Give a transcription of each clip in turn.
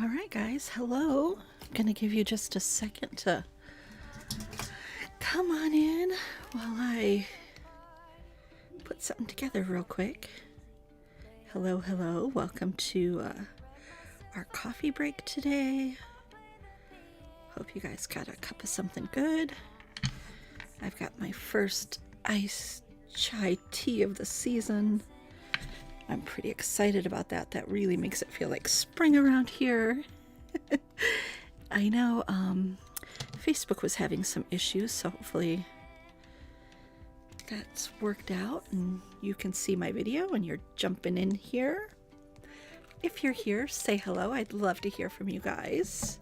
All right, guys, hello. I'm gonna give you just a second to come on in while I put something together real quick. Hello, hello. Welcome to our coffee break today. Hope you guys got a cup of something good. I've got my first iced chai tea of the season. I'm pretty excited about that. That really makes it feel like spring around here. I know Facebook was having some issues, so hopefully that's worked out and you can see my video and you're jumping in here. If you're here, say hello. I'd love to hear from you guys.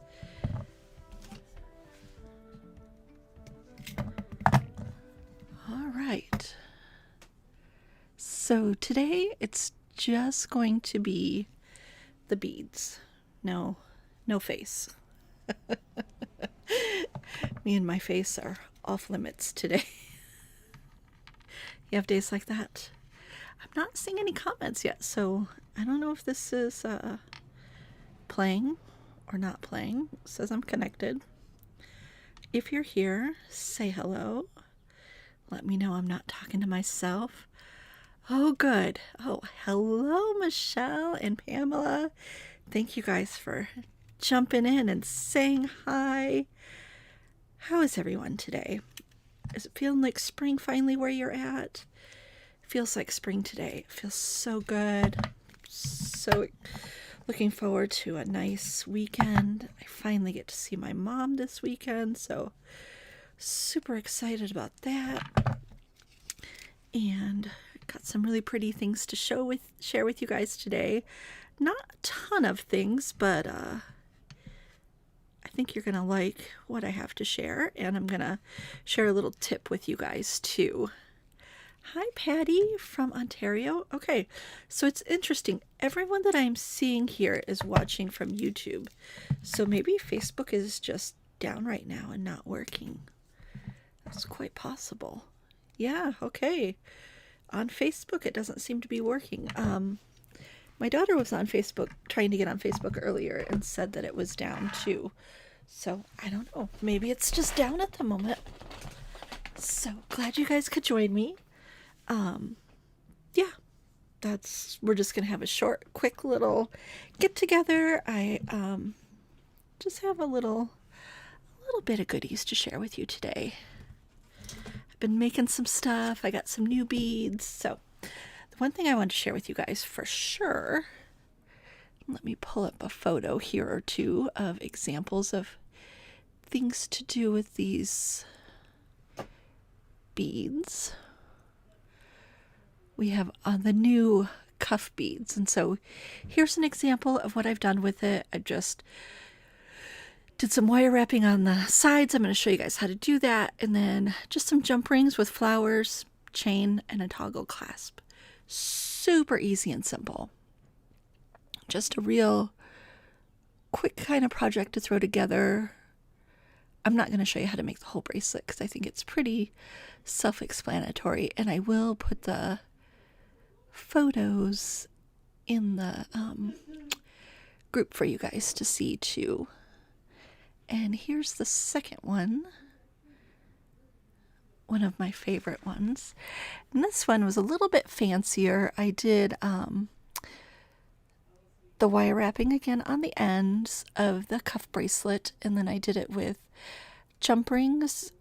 All right. So today it's just going to be the beads. No face. Me and my face are off limits today. You have days like that? I'm not seeing any comments yet, so I don't know if this is playing or not playing. It says I'm connected. If you're here, say hello. Let me know I'm not talking to myself. Oh, good. Oh, hello, Michelle and Pamela. Thank you guys for jumping in and saying hi. How is everyone today? Is it feeling like spring finally where you're at? Feels like spring today. It feels so good. So looking forward to a nice weekend. I finally get to see my mom this weekend, so super excited about that. And got some really pretty things to share with you guys today. Not a ton of things, but I think you're gonna like what I have to share, and I'm gonna share a little tip with you guys too. Hi, Patty from Ontario. Okay, so it's interesting. Everyone that I'm seeing here is watching from YouTube, so maybe Facebook is just down right now and not working. That's quite possible. Yeah, okay. On Facebook, it doesn't seem to be working. My daughter was on Facebook, trying to get on Facebook earlier, and said that it was down too. So, I don't know. Maybe it's just down at the moment. So, glad you guys could join me. Yeah, we're just going to have a short, quick little get together. I just have a little bit of goodies to share with you today. I've been making some stuff. I got some new beads. So, the one thing I wanted to share with you guys for sure, let me pull up a photo here or two of examples of things to do with these beads. We have the new cuff beads, and so here's an example of what I've done with it. I just did some wire wrapping on the sides. I'm going to show you guys how to do that, and then just some jump rings with flowers, chain, and a toggle clasp. Super easy and simple. Just a real quick kind of project to throw together. I'm not going to show you how to make the whole bracelet because I think it's pretty self-explanatory, and I will put the photos in the group for you guys to see too. And here's the second one of my favorite ones, and this one was a little bit fancier. I did the wire wrapping again on the ends of the cuff bracelet, and then I did it with jump rings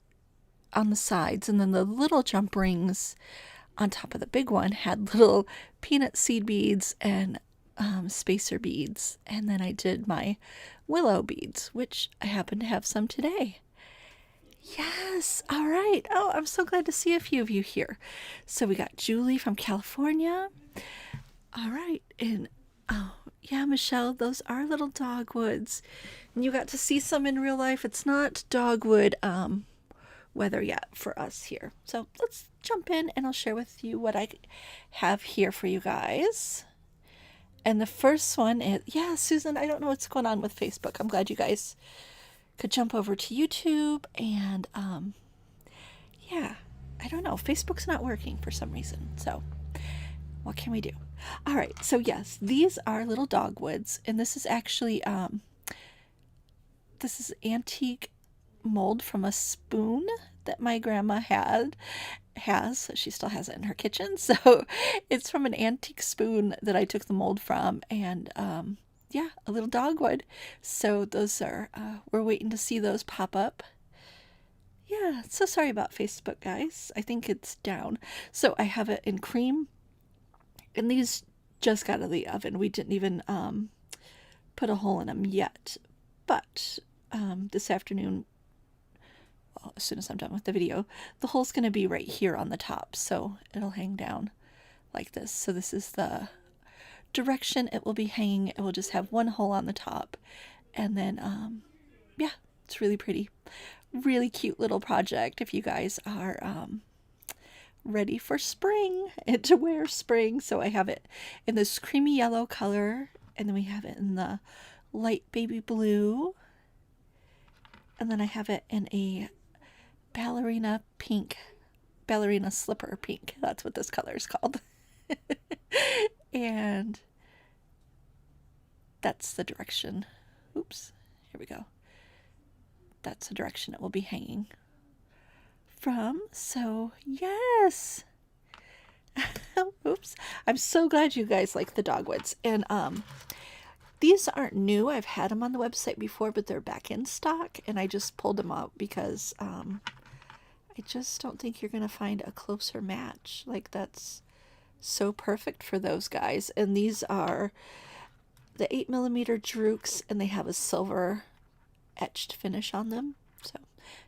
on the sides, and then the little jump rings on top of the big one had little peanut seed beads and spacer beads. And then I did my willow beads, which I happen to have some today. Yes, all right. Oh, I'm so glad to see a few of you here. So we got Julie from California. All right, and oh yeah, Michelle, those are little dogwoods, and you got to see some in real life. It's not dogwood weather yet for us here. So let's jump in and I'll share with you what I have here for you guys. And the first one is, yeah, Susan, I don't know what's going on with Facebook. I'm glad you guys could jump over to YouTube, and yeah, I don't know. Facebook's not working for some reason. So what can we do? All right, so yes, these are little dogwoods, and this is actually this is antique mold from a spoon that my grandma has. She still has it in her kitchen, so it's from an antique spoon that I took the mold from, and yeah, a little dogwood. So those are we're waiting to see those pop up. Yeah, so sorry about Facebook, guys. I think it's down. So I have it in cream, and these just got out of the oven. We didn't even put a hole in them yet. But this afternoon, well, as soon as I'm done with the video, the hole's going to be right here on the top. So it'll hang down like this. So this is the direction it will be hanging. It will just have one hole on the top. And then, yeah, it's really pretty. Really cute little project if you guys are ready for spring and to wear spring. So I have it in this creamy yellow color, and then we have it in the light baby blue, and then I have it in a ballerina pink, ballerina slipper pink. That's what this color is called. And that's the direction. Oops, here we go. That's the direction it will be hanging from. So yes. Oops. I'm so glad you guys like the dogwoods. And these aren't new. I've had them on the website before, but they're back in stock, and I just pulled them out because I just don't think you're gonna find a closer match. Like, that's so perfect for those guys. And these are the 8mm drukes, and they have a silver etched finish on them. So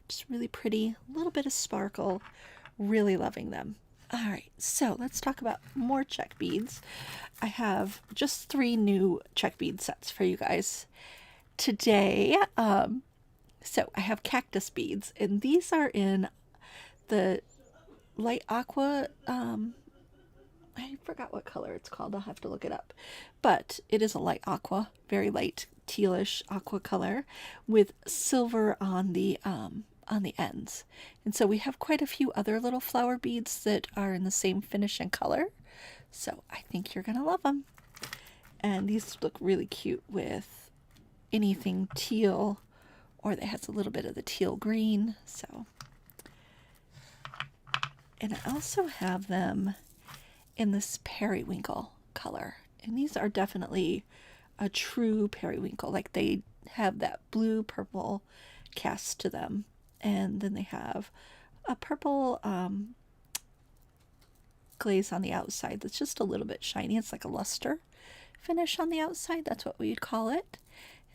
just really pretty, a little bit of sparkle. Really loving them. All right, so let's talk about more check beads. I have just 3 new check bead sets for you guys today. So I have cactus beads, and these are in the light aqua. I forgot what color it's called. I'll have to look it up. But it is a light aqua, very light tealish aqua color with silver on the ends. And so we have quite a few other little flower beads that are in the same finish and color. So I think you're going to love them. And these look really cute with anything teal, or that has a little bit of the teal green. So, and I also have them in this periwinkle color, and these are definitely a true periwinkle. Like, they have that blue purple cast to them, and then they have a purple glaze on the outside that's just a little bit shiny. It's like a luster finish on the outside. That's what we'd call it.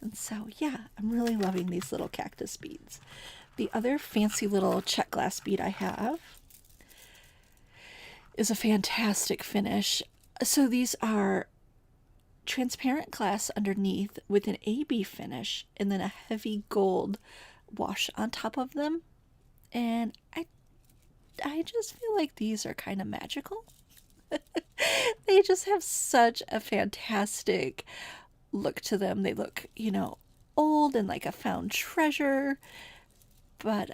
And so yeah, I'm really loving these little cactus beads. The other fancy little check glass bead I have is a fantastic finish. So these are transparent glass underneath with an AB finish, and then a heavy gold wash on top of them. And I just feel like these are kind of magical. They just have such a fantastic look to them. They look, old and like a found treasure, but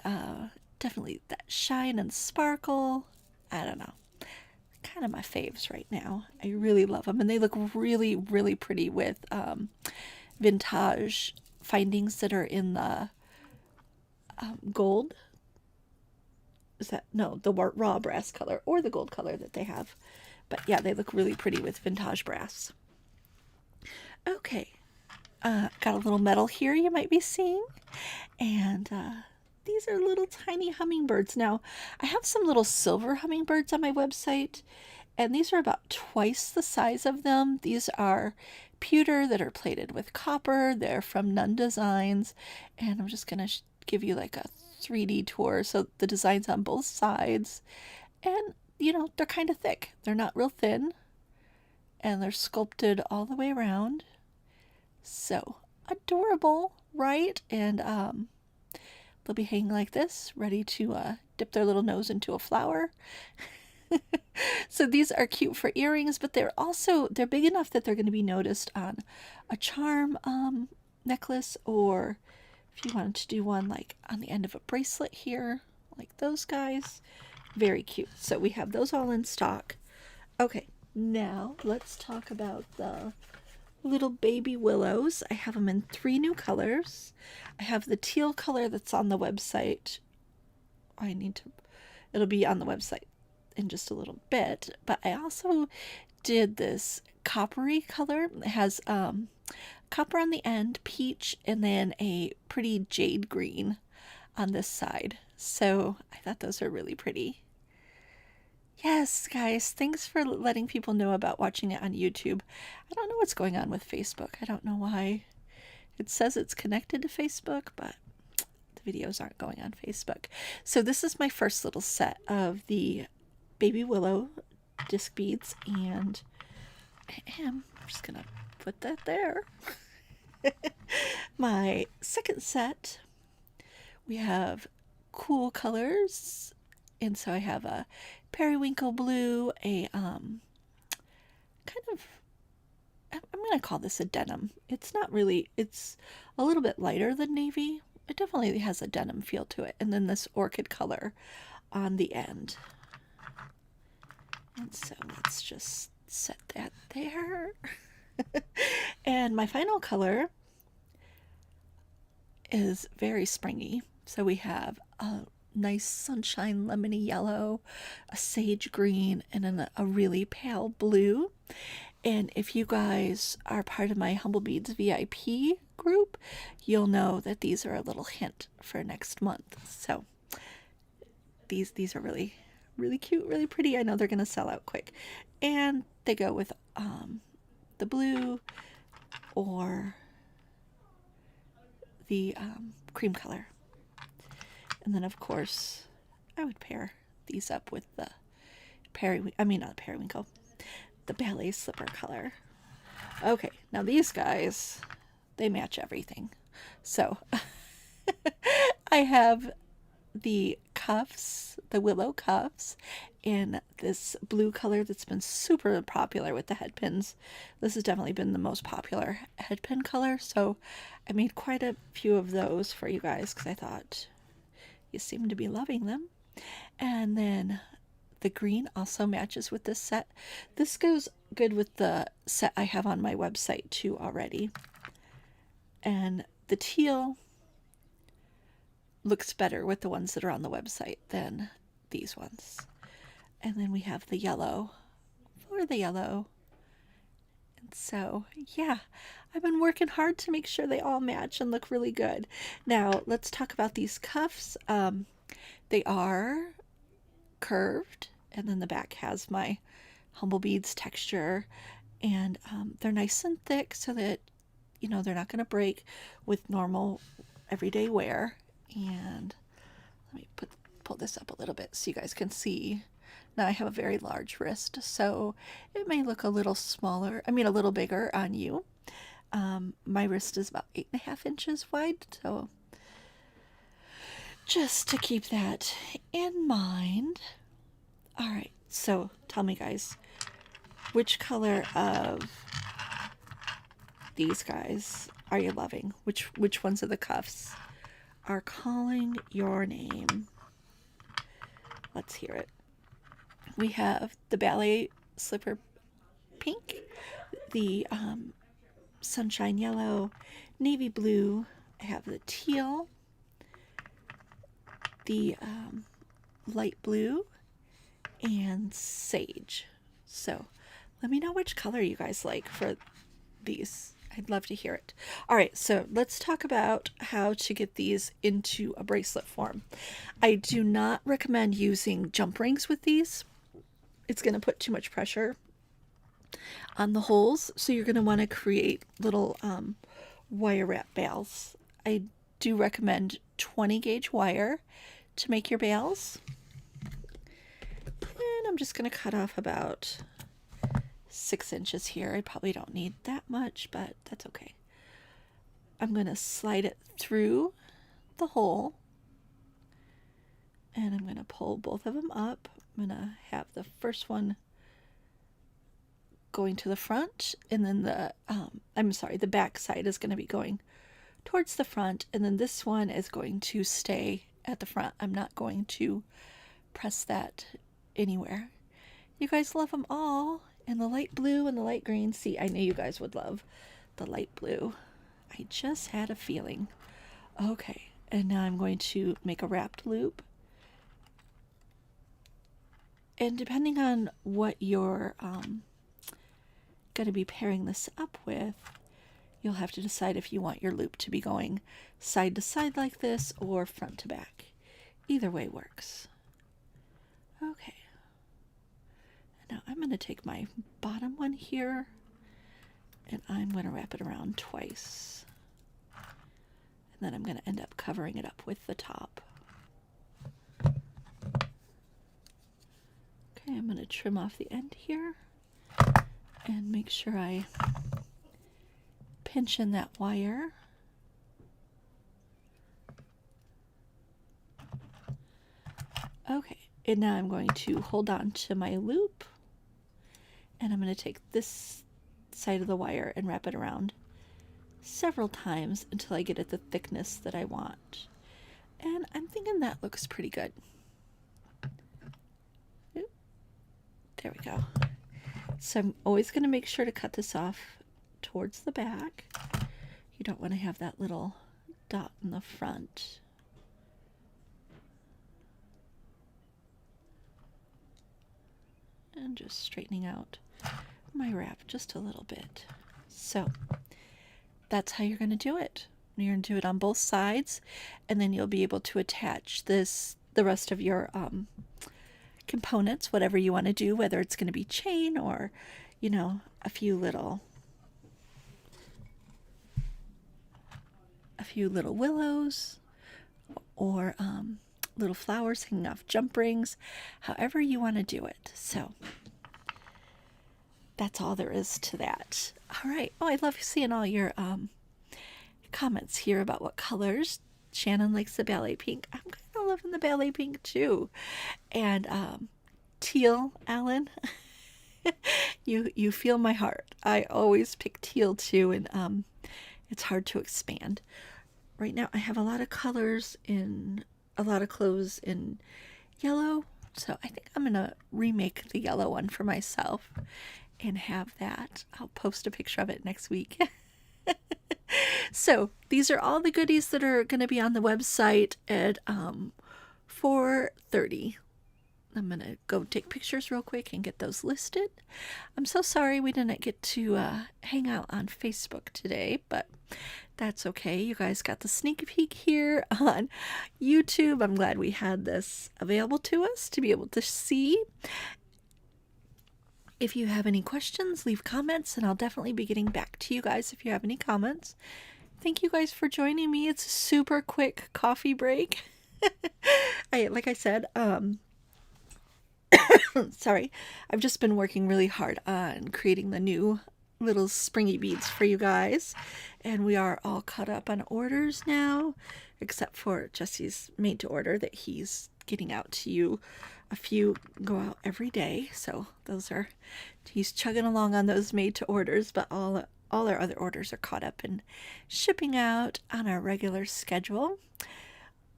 definitely that shine and sparkle. I don't know. Kind of my faves right now. I really love them, and they look really, really pretty with vintage findings that are in the gold. Is that, no, the raw brass color or the gold color that they have. But yeah, they look really pretty with vintage brass. Okay, got a little medal here you might be seeing, and these are little tiny hummingbirds. Now, I have some little silver hummingbirds on my website, and these are about twice the size of them. These are pewter that are plated with copper. They're from Nunn Designs, and I'm just going to give you like a 3D tour. So the design's on both sides, and they're kind of thick. They're not real thin, and they're sculpted all the way around. So adorable, right? And they'll be hanging like this, ready to dip their little nose into a flower. So these are cute for earrings, but they're big enough that they're going to be noticed on a charm necklace, or if you wanted to do one like on the end of a bracelet here, like those guys. Very cute. So we have those all in stock. Okay, Now, let's talk about the little baby willows. I have them in 3 new colors. I have the teal color that's on the website. It'll be on the website in just a little bit, but I also did this coppery color. It has copper on the end, peach, and then a pretty jade green on this side. So I thought those are really pretty. Yes, guys, thanks for letting people know about watching it on YouTube. I don't know what's going on with Facebook. I don't know why. It says it's connected to Facebook, but the videos aren't going on Facebook. So this is my first little set of the baby willow disc beads, and I'm just gonna put that there. My second set, we have cool colors, and so I have a periwinkle blue, a kind of, I'm gonna call this a denim. It's not really, it's a little bit lighter than navy. It definitely has a denim feel to it, and then this orchid color on the end. And so let's just set that there. And my final color is very springy. So we have a nice sunshine lemony yellow, a sage green, and then a really pale blue. And if you guys are part of my Humblebeads VIP group, you'll know that these are a little hint for next month. So these are really, really cute, really pretty. I know they're going to sell out quick. And they go with the blue or the cream color. And then, of course, I would pair these up with the the ballet slipper color. Okay, now these guys, they match everything. So I have the cuffs, the Willow Cuffs, in this blue color that's been super popular with the head pins. This has definitely been the most popular head pin color, so I made quite a few of those for you guys because I thought you seem to be loving them. And then the green also matches with this set. This goes good with the set I have on my website too already. And the teal looks better with the ones that are on the website than these ones. And then we have the yellow for the yellow. And so, yeah, I've been working hard to make sure they all match and look really good. Now, let's talk about these cuffs. They are curved, and then the back has my Humblebeads texture, and they're nice and thick so that, you know, they're not going to break with normal everyday wear. And let me pull this up a little bit so you guys can see. Now I have a very large wrist, so it may look a little smaller, a little bigger on you. My wrist is about 8.5 inches wide, so just to keep that in mind. All right, so tell me, guys, which color of these guys are you loving? Which ones of the cuffs are calling your name? Let's hear it. We have the ballet slipper pink, the sunshine yellow, navy blue. I have the teal, the light blue, and sage. So let me know which color you guys like for these. I'd love to hear it. All right, so let's talk about how to get these into a bracelet form. I do not recommend using jump rings with these. It's going to put too much pressure on the holes, so you're going to want to create little wire wrap bails. I do recommend 20 gauge wire to make your bails. And I'm just going to cut off about 6 inches here. I probably don't need that much, but that's okay. I'm going to slide it through the hole, and I'm going to pull both of them up. I'm going to have the first one going to the front, and then the back side is going to be going towards the front, and then this one is going to stay at the front. I'm not going to press that anywhere. You guys love them all, And the light blue and the light green. See, I knew you guys would love the light blue. I just had a feeling. Okay, and now I'm going to make a wrapped loop. And depending on what you're going to be pairing this up with, you'll have to decide if you want your loop to be going side to side like this or front to back. Either way works. Okay. Now I'm going to take my bottom one here and I'm going to wrap it around twice. And then I'm going to end up covering it up with the top. Okay, I'm going to trim off the end here and make sure I pinch in that wire. Okay, and now I'm going to hold on to my loop and I'm going to take this side of the wire and wrap it around several times until I get it the thickness that I want. And I'm thinking that looks pretty good. Oop. There we go. So I'm always going to make sure to cut this off towards the back. You don't want to have that little dot in the front. And just straightening out my wrap just a little bit. So that's how you're going to do it. You're going to do it on both sides, and then you'll be able to attach the rest of your components, whatever you want to do, whether it's going to be chain or, you know, a few little willows or little flowers hanging off jump rings, however you want to do it. So that's all there is to that. All right. Oh, I love seeing all your comments here about what colors. Shannon likes the ballet pink. I'm kind of loving the ballet pink too. And teal, Alan. you feel my heart. I always pick teal too, and it's hard to expand. Right now I have a lot of colors in a lot of clothes in yellow, so I think I'm gonna remake the yellow one for myself and have that. I'll post a picture of it next week. So these are all the goodies that are going to be on the website at 4:30. I'm going to go take pictures real quick and get those listed. I'm so sorry we didn't get to hang out on Facebook today, but that's okay. You guys got the sneak peek here on YouTube. I'm glad we had this available to us to be able to see. If you have any questions, leave comments, and I'll definitely be getting back to you guys if you have any comments. Thank you guys for joining me. It's a super quick coffee break. Like I said, sorry, I've just been working really hard on creating the new little springy beads for you guys, and we are all caught up on orders now, except for Jesse's made to order that he's getting out to you. A few go out every day, so he's chugging along on those made to orders, but all our other orders are caught up and shipping out on our regular schedule,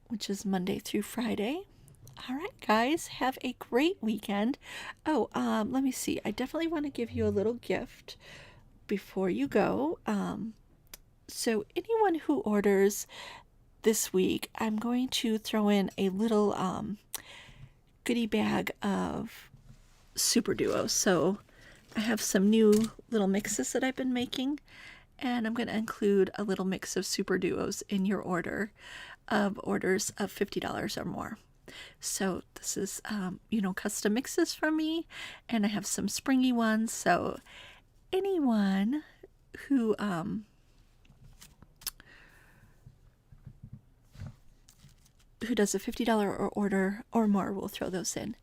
which is Monday through Friday. All right, guys, have a great weekend. Oh, let me see. I definitely want to give you a little gift before you go. So anyone who orders this week, I'm going to throw in a little goodie bag of super duos. So I have some new little mixes that I've been making, and I'm going to include a little mix of super duos in your order of orders of $50 or more. So this is, custom mixes from me, and I have some springy ones. So anyone who does a $50 order or more will throw those in.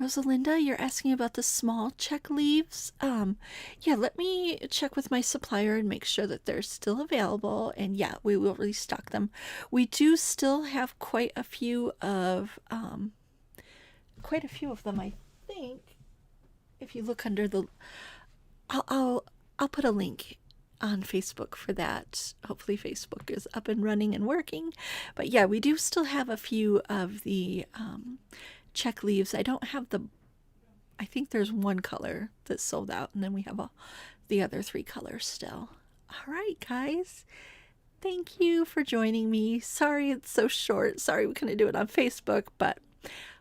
Rosalinda, you're asking about the small check leaves. Yeah, let me check with my supplier and make sure that they're still available. And yeah, we will restock them. We do still have quite a few of them, I think. If you look under the, I'll put a link on Facebook for that. Hopefully Facebook is up and running and working. But yeah, we do still have a few of the check leaves. I I think there's one color that's sold out, and then we have the other 3 colors still. All right, guys. Thank you for joining me. Sorry it's so short. Sorry we couldn't do it on Facebook, but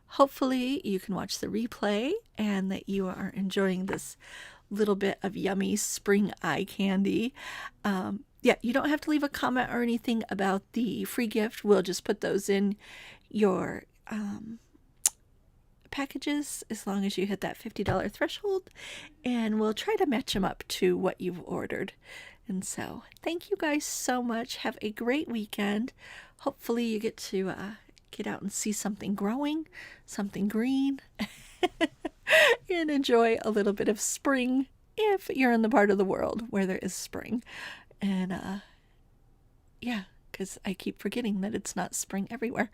hopefully you can watch the replay and that you are enjoying this little bit of yummy spring eye candy. Yeah, you don't have to leave a comment or anything about the free gift. We'll just put those in your packages as long as you hit that $50 threshold, and we'll try to match them up to what you've ordered. And so thank you guys so much. Have a great weekend. Hopefully you get to get out and see something growing, something green, and enjoy a little bit of spring if you're in the part of the world where there is spring. And yeah, because I keep forgetting that it's not spring everywhere.